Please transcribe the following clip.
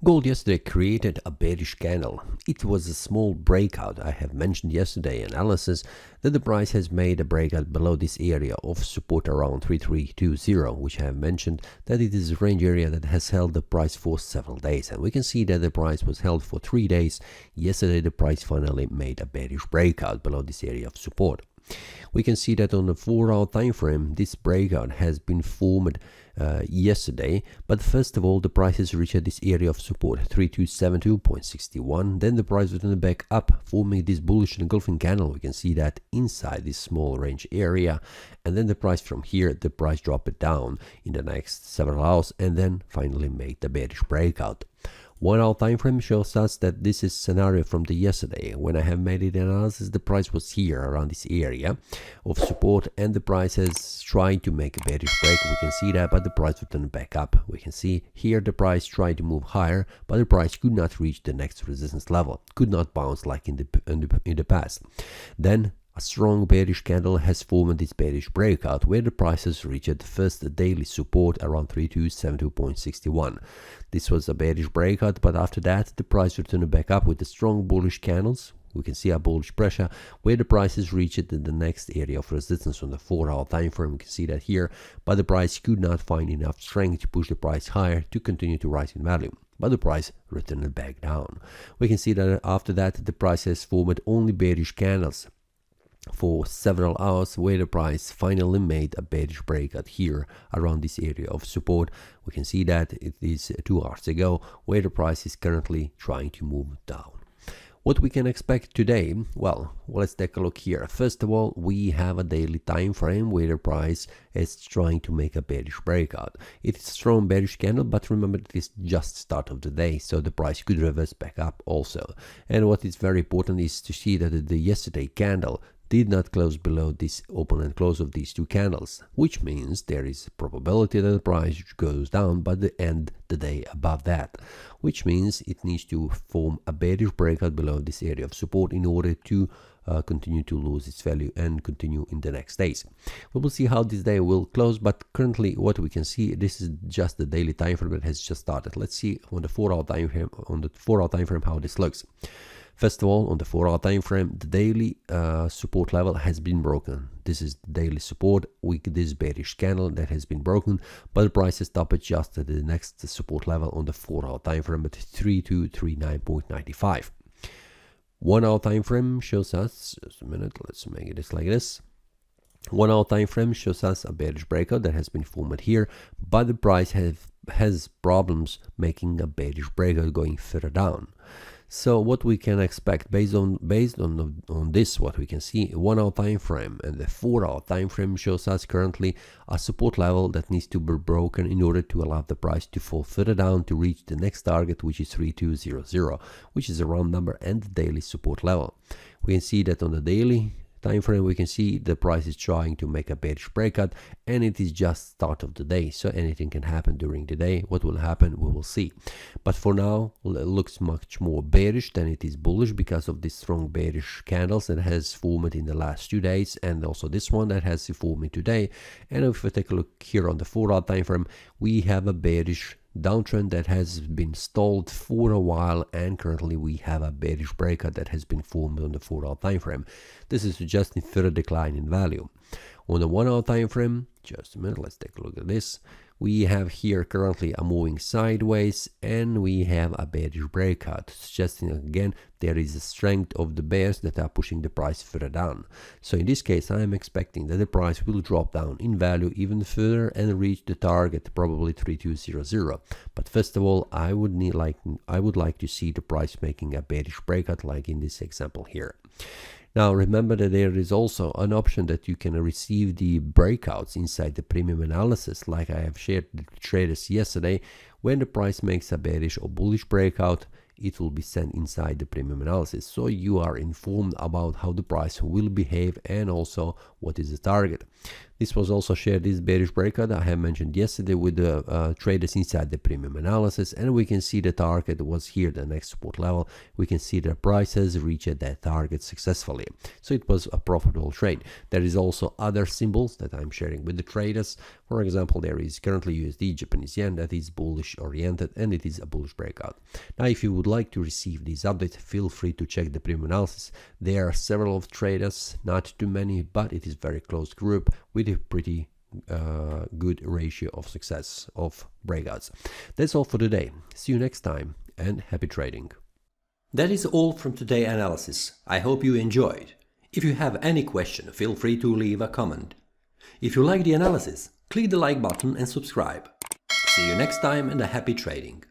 Gold yesterday created a bearish candle. It was a small breakout. I have mentioned yesterday analysis that the price has made a breakout below this area of support around 3320, which I have mentioned that it is a range area that has held the price for several days. And we can see that the price was held for 3 days. Yesterday the price finally made a bearish breakout below this area of support. We can see that on the 4-hour time frame, this breakout has been formed yesterday, but first of all the price has reached this area of support 3272.61. then the price returned back up, forming this bullish engulfing candle. We can see that inside this small range area, and then the price from here, the price dropped it down in the next several hours and then finally made the bearish breakout. 1-hour time frame shows us that this is scenario from the yesterday. When I have made the analysis, the price was here around this area of support and the price has tried to make a bearish break. We can see that, but the price returned back up. We can see here the price tried to move higher, but the price could not reach the next resistance level, could not bounce like in the past. Then a strong bearish candle has formed this bearish breakout where the prices reached the first daily support around 3272.61. This was a bearish breakout, but after that the price returned back up with the strong bullish candles. We can see a bullish pressure where the prices reached the next area of resistance on the 4-hour time frame. We can see that here, but the price could not find enough strength to push the price higher to continue to rise in value, but the price returned back down. We can see that after that the price has formed only bearish candles for several hours where the price finally made a bearish breakout here around this area of support. We can see that it is 2 hours ago where the price is currently trying to move down. What we can expect today? Well, let's take a look here. First of all, we have a daily time frame where the price is trying to make a bearish breakout. It is a strong bearish candle, but remember it is just start of the day, so the price could reverse back up also. And what is very important is to see that the yesterday candle did not close below this open and close of these two candles, which means there is a probability that the price goes down but end the day above that, which means it needs to form a bearish breakout below this area of support in order to continue to lose its value and continue in the next days. We will see how this day will close, but currently what we can see, this is just the daily time frame that has just started. Let's see on the 4-hour time frame, how this looks. First of all, on the 4-hour time frame, the daily support level has been broken. This is the daily support with this bearish candle that has been broken, but the price has stopped just at the next support level on the 4-hour time frame at 3239.95. 1-hour time frame shows us, just a minute, let's make it like this. 1-hour time frame shows us a bearish breakout that has been formed here, but the price has problems making a bearish breakout going further down. So what we can expect based on this, what we can see, 1-hour time frame and the 4-hour time frame shows us currently a support level that needs to be broken in order to allow the price to fall further down to reach the next target, which is 3200, which is a round number and the daily support level. We can see that on the daily time frame we can see the price is trying to make a bearish breakout, and it is just start of the day, so anything can happen during the day. What will happen we will see, but for now it looks much more bearish than it is bullish because of these strong bearish candles that has formed in the last 2 days, and also this one that has formed today. And if we take a look here on the 4-hour time frame, we have a bearish downtrend that has been stalled for a while, and currently we have a bearish breakout that has been formed on the 4-hour time frame. This is suggesting further decline in value. On the 1-hour time frame, just a minute, let's take a look at this. We have here currently a moving sideways and we have a bearish breakout, suggesting again there is a strength of the bears that are pushing the price further down. So in this case I am expecting that the price will drop down in value even further and reach the target, probably 3200. But first of all I would like to see the price making a bearish breakout like in this example here. Now remember that there is also an option that you can receive the breakouts inside the premium analysis, like I have shared with traders yesterday. When the price makes a bearish or bullish breakout, it will be sent inside the premium analysis, so you are informed about how the price will behave and also what is the target. This was also shared, this bearish breakout I have mentioned yesterday, with the traders inside the premium analysis, and we can see the target was here, the next support level. We can see the price has reached that target successfully, so it was a profitable trade. There is also other symbols that I'm sharing with the traders. For example, there is currently USD Japanese yen that is bullish oriented, and it is a bullish breakout. Now, if you would like to receive this update, feel free to check the premium analysis. There are several of traders, not too many, but it is very close group with a pretty good ratio of success of breakouts. That's all for today. See you next time and happy trading. That is all from today's analysis. I hope you enjoyed. If you have any question, feel free to leave a comment. If you like the analysis, click the like button and subscribe. See you next time and a happy trading.